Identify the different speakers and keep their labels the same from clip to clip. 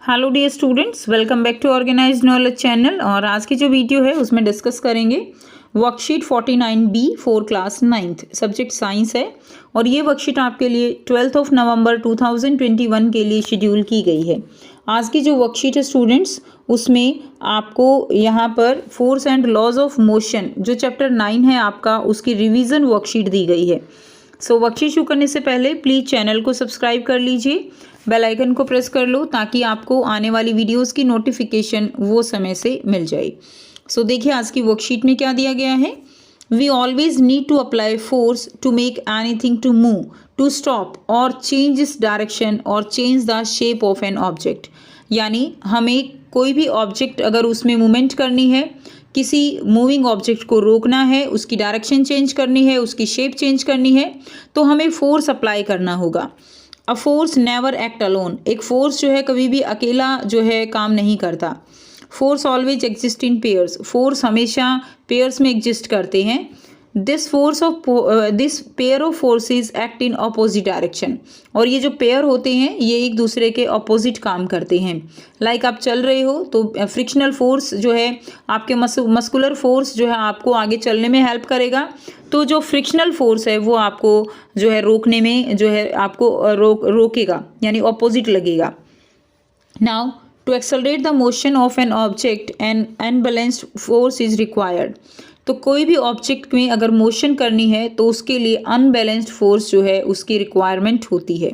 Speaker 1: Hello dear students, welcome back to organized knowledge channel. और आज की जो वीडियो है उसमें डिस्कस करेंगे worksheet 49B for class 9th, subject science है। और ये वर्कशीट आपके लिए 12 नवंबर 2021 के लिए शेड्यूल की गई है। आज की जो वर्कशीट है स्टूडेंट्स, उसमें आपको यहाँ पर force and laws of motion जो चैप्टर 9 है आपका, उसकी रिवीजन वर्कशीट दी गई है। सो वर्कशीट शुरू करने से पहले प्लीज़ चैनल को सब्सक्राइब कर लीजिए, बेल आइकन को प्रेस कर लो ताकि आपको आने वाली वीडियोस की नोटिफिकेशन वो समय से मिल जाए। सो देखिए आज की वर्कशीट में क्या दिया गया है। We always need to apply force to make anything to move, to stop और चेंज इस डायरेक्शन और change the shape of an object. यानी हमें कोई भी ऑब्जेक्ट अगर उसमें मूवमेंट करनी है, किसी मूविंग ऑब्जेक्ट को रोकना है, उसकी डायरेक्शन चेंज करनी है, उसकी शेप चेंज करनी है, तो हमें फोर्स अप्लाई करना होगा। A force never act alone, एक फोर्स जो है कभी भी अकेला जो है काम नहीं करता। Force always exist in pairs, force हमेशा पेयर्स में एग्जिस्ट करते हैं। This pair of forces act in opposite direction, और ये जो पेयर होते हैं ये एक दूसरे के अपोजिट काम करते हैं। लाइक आप चल रहे हो तो फ्रिक्शनल फोर्स जो है आपके मस्कुलर फोर्स जो है आपको आगे चलने में हेल्प करेगा, तो जो फ्रिक्शनल फोर्स है वो आपको जो है रोकने में जो है आपको रोकेगा, यानी अपोजिट लगेगा। Now to accelerate the motion of an object an unbalanced force is required. तो कोई भी ऑब्जेक्ट में अगर मोशन करनी है तो उसके लिए अनबैलेंस्ड फोर्स जो है उसकी रिक्वायरमेंट होती है।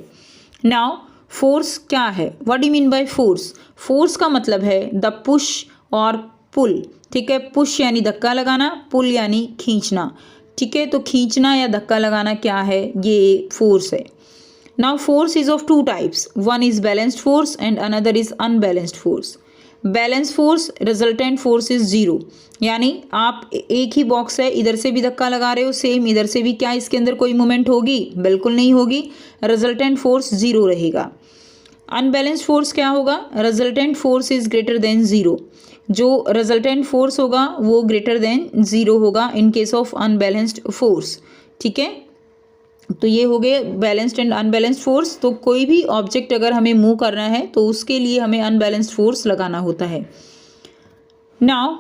Speaker 1: नाउ फोर्स क्या है, what do mean by force. Force का मतलब है द पुश और पुल, ठीक है। पुश यानी धक्का लगाना, पुल यानी खींचना, ठीक है। तो खींचना या धक्का लगाना क्या है, ये फोर्स है। Now force is of two types, one is balanced force and another is unbalanced force. Balance force resultant force is zero, यानी आप एक ही बॉक्स है, इधर से भी धक्का लगा रहे हो सेम, इधर से भी, क्या इसके अंदर कोई मूवमेंट होगी, बिल्कुल नहीं होगी, रिजल्टेंट फोर्स जीरो रहेगा। अनबैलेंस्ड फोर्स क्या होगा, resultant force is greater than zero, जो रिजल्टेंट फोर्स होगा वो ग्रेटर देन जीरो होगा in case of unbalanced force, ठीक है। तो ये हो गए बैलेंस्ड एंड अनबैलेंस्ड फोर्स। तो कोई भी ऑब्जेक्ट अगर हमें मूव करना है तो उसके लिए हमें अनबैलेंस्ड फोर्स लगाना होता है। Now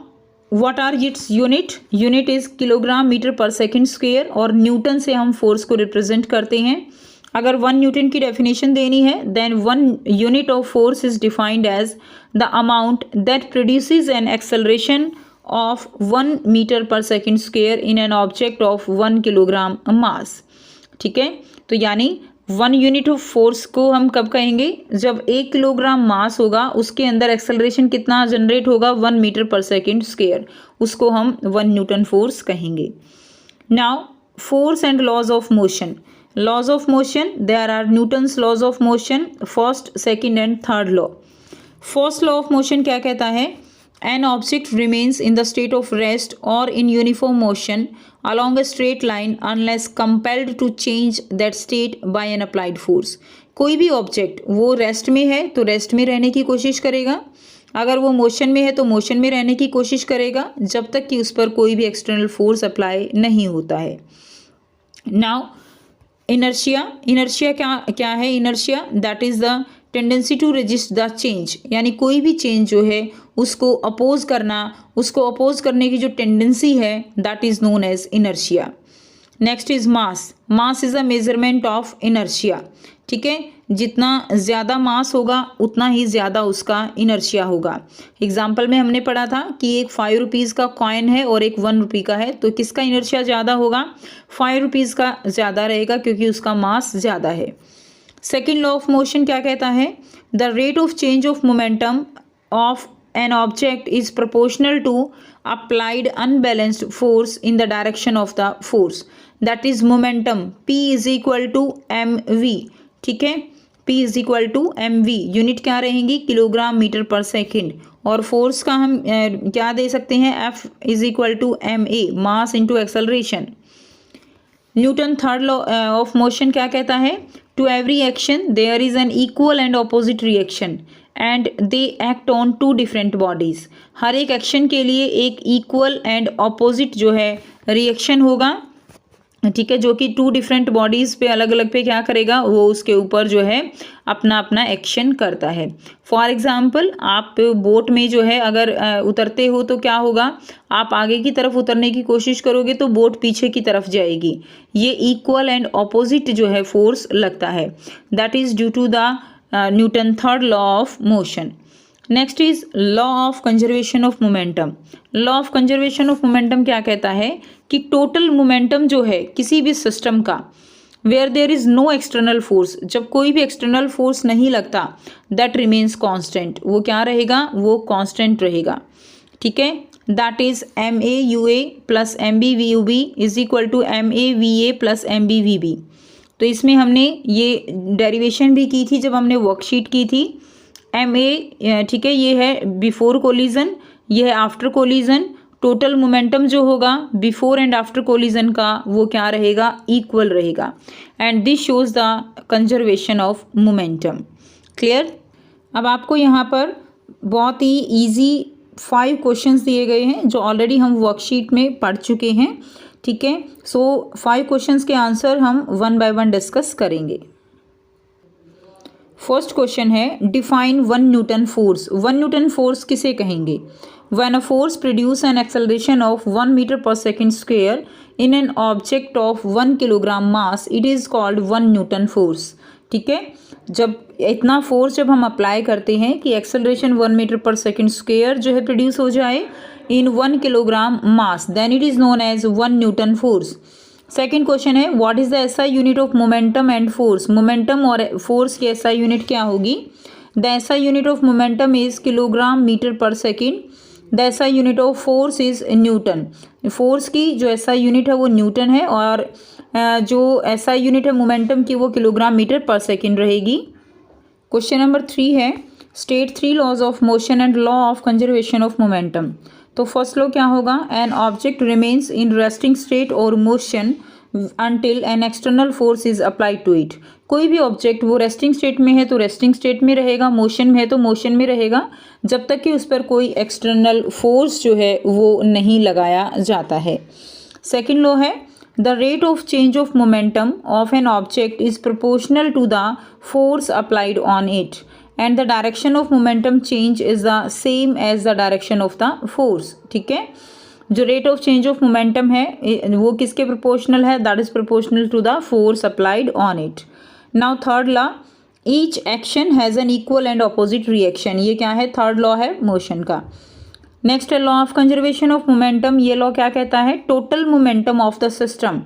Speaker 1: what are its unit, unit is kilogram metre per second square, और न्यूटन से हम फोर्स को रिप्रेजेंट करते हैं। अगर 1 न्यूटन की डेफिनेशन देनी है, then 1 unit of force is defined as the amount that produces an acceleration of 1 metre per second square in an object of 1 kilogram mass, ठीक है। तो यानी 1 यूनिट ऑफ फोर्स को हम कब कहेंगे, जब 1 किलोग्राम मास होगा उसके अंदर एक्सेलरेशन कितना जनरेट होगा, 1 मीटर पर सेकंड स्क्वायर, उसको हम 1 न्यूटन फोर्स कहेंगे। Now force and laws of motion. Laws of motion, there are Newton's laws of motion, first, second and third law. First law of motion क्या कहता है, an object remains in the state of rest or in uniform motion along a straight line unless compelled to change that state by an applied force। कोई भी object वो rest में है तो rest में रहने की कोशिश करेगा, अगर वो मोशन में है तो मोशन में रहने की कोशिश करेगा, जब तक कि उस पर कोई भी एक्सटर्नल फोर्स अप्लाई नहीं होता है। नाउ इनर्शिया, इनर्शिया क्या है, inertia that is the tendency to resist the change, यानी कोई भी चेंज जो है उसको अपोज करना, उसको अपोज करने की जो टेंडेंसी है, that is known as inertia. Next is mass, mass is a measurement of inertia, ठीक है। जितना ज़्यादा मास होगा उतना ही ज़्यादा उसका इनर्शिया होगा। एग्जाम्पल में हमने पढ़ा था कि एक 5 रुपीज़ का कॉइन है और एक 1 रुपये का है, तो किसका इनर्शिया ज़्यादा होगा, 5 रुपीज़ का ज़्यादा रहेगा क्योंकि उसका मास ज़्यादा है। सेकेंड लॉ ऑफ मोशन क्या कहता है, the rate of change of momentum of an object is proportional to applied unbalanced force in the direction of the force, that is momentum P is equal to mv, ठीक है। P is equal to mv, unit क्या रहेंगी, kilogram metre per second, और force का हम क्या दे सकते हैं, F is equal to ma, mass into acceleration. Newton third law of motion क्या कहता है, to every action there is an equal and opposite reaction and they act on 2 different bodies. हर एक एक्शन के लिए एक इक्वल एंड ऑपोजिट जो है रिएक्शन होगा, ठीक है, जो कि 2 डिफरेंट बॉडीज़ पे अलग अलग पे क्या करेगा, वो उसके ऊपर जो है अपना अपना एक्शन करता है। फॉर एग्जाम्पल आप बोट में जो है अगर उतरते हो तो क्या होगा, आप आगे की तरफ उतरने की कोशिश करोगे तो बोट पीछे की तरफ जाएगी। ये इक्वल एंड ऑपोजिट जो है फोर्स लगता है, that is due to the Newton third law of motion. Next is law of conservation of momentum. Law of conservation of momentum क्या कहता है कि टोटल मोमेंटम जो है किसी भी सिस्टम का, where there is no external force, जब कोई भी एक्सटर्नल फोर्स नहीं लगता, दैट रिमेन्स कांस्टेंट, वो क्या रहेगा, वो कांस्टेंट रहेगा। ठीक है, that is m a u a plus m b v u b is equal to m a v a plus m b v b. तो इसमें हमने ये डेरिवेशन भी की थी जब हमने वर्कशीट की थी। एम ए, ठीक है, ये है बिफोर कोलिजन, ये है आफ्टर कोलिजन। टोटल मोमेंटम जो होगा बिफोर एंड आफ्टर कोलिजन का वो क्या रहेगा, इक्वल रहेगा। And this shows the conservation of momentum. Clear. अब आपको यहाँ पर बहुत ही इजी 5 क्वेश्चंस दिए गए हैं जो ऑलरेडी हम वर्कशीट में पढ़ चुके हैं। ठीक है, सो 5 क्वेश्चंस के आंसर हम 1 बाय 1 डिस्कस करेंगे। फर्स्ट क्वेश्चन है, define 1 newton force. 1 newton force किसे कहेंगे? When a force produce an acceleration of 1 meter per second square in an object of 1 kilogram mass, it is called 1 Newton force। ठीक है, जब इतना force जब हम अप्लाई करते हैं कि acceleration 1 metre per second square जो है प्रोड्यूस हो जाए in 1 kilogram mass, then it is known as 1 newton force. Second question है, what is the SI unit of momentum and force. Momentum और फोर्स की एसआई यूनिट क्या होगी? The SI unit of momentum is kilogram metre per second. The SI unit of force is newton. Force की जो SI unit है वो Newton है और जो एसआई यूनिट है मोमेंटम की वो किलोग्राम मीटर पर सेकेंड रहेगी। क्वेश्चन नंबर 3 है, state 3 laws of motion and law of conservation of momentum. तो फर्स्ट लॉ क्या होगा, an object remains in resting state और motion until an external force is applied to it। कोई भी object वो resting state में है तो रेस्टिंग स्टेट में रहेगा, मोशन में है तो मोशन में रहेगा, जब तक कि उस पर कोई एक्सटर्नल फोर्स जो है वो नहीं लगाया जाता है। सेकेंड लॉ है, the rate of change of momentum of an object is proportional to the force applied on it and the direction of momentum change is the same as the direction of the force. ठीक है, जो rate of change of momentum है वो किसके proportional है, that is proportional to the force applied on it. Now third law, each action has an equal and opposite reaction. ये क्या है, थर्ड लॉ है मोशन का। नेक्स्ट है law of conservation of momentum. ये लॉ क्या कहता है, total momentum of the system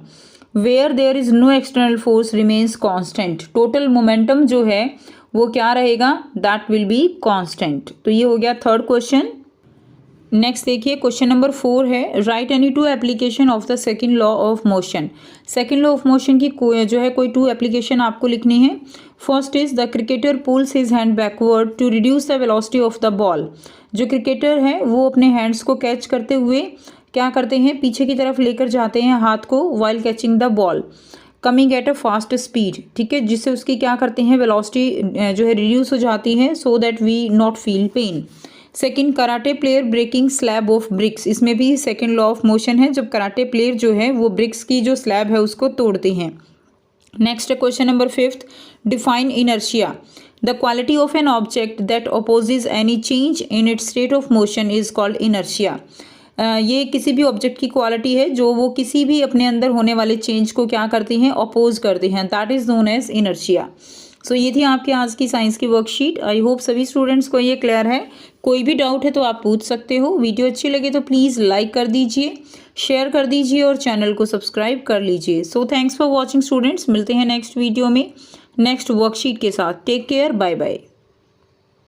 Speaker 1: where there is no external force remains constant. Total momentum जो है वो क्या रहेगा, दैट विल बी कांस्टेंट। तो ये हो गया थर्ड क्वेश्चन। नेक्स्ट देखिए क्वेश्चन नंबर 4 है, write any 2 application of the second law of motion. Second law of motion की जो है कोई 2 एप्लीकेशन आपको लिखनी है। First is the cricketer pulls his hand backward to reduce the velocity of the ball. जो cricketer है वो अपने हैंड्स को कैच करते हुए क्या करते हैं, पीछे की तरफ लेकर जाते हैं हाथ को while catching the ball coming at a fast speed. ठीक है, जिससे उसकी क्या करते हैं, वेलोसिटी जो है रिड्यूस हो जाती है so that we not feel pain. Second, karate player breaking slab of bricks. इसमें भी सेकेंड लॉ ऑफ मोशन है, जब कराटे प्लेयर जो है वो ब्रिक्स की जो स्लैब है उसको तोड़ते हैं। Next question number 5, define inertia. The quality of an object that opposes any change in its state of motion is called inertia. ये किसी भी ऑब्जेक्ट की क्वालिटी है जो वो किसी भी अपने अंदर होने वाले चेंज को क्या करती हैं, अपोज करते हैं, that is known as inertia. So ये थी आपके आज की साइंस की वर्कशीट। आई होप सभी स्टूडेंट्स को ये क्लियर है। कोई भी डाउट है तो आप पूछ सकते हो। वीडियो अच्छी लगे तो प्लीज़ लाइक कर दीजिए, शेयर कर दीजिए और चैनल को सब्सक्राइब कर लीजिए। So thanks for watching students. मिलते हैं नेक्स्ट वीडियो में नेक्स्ट वर्कशीट के साथ। Take care, bye bye.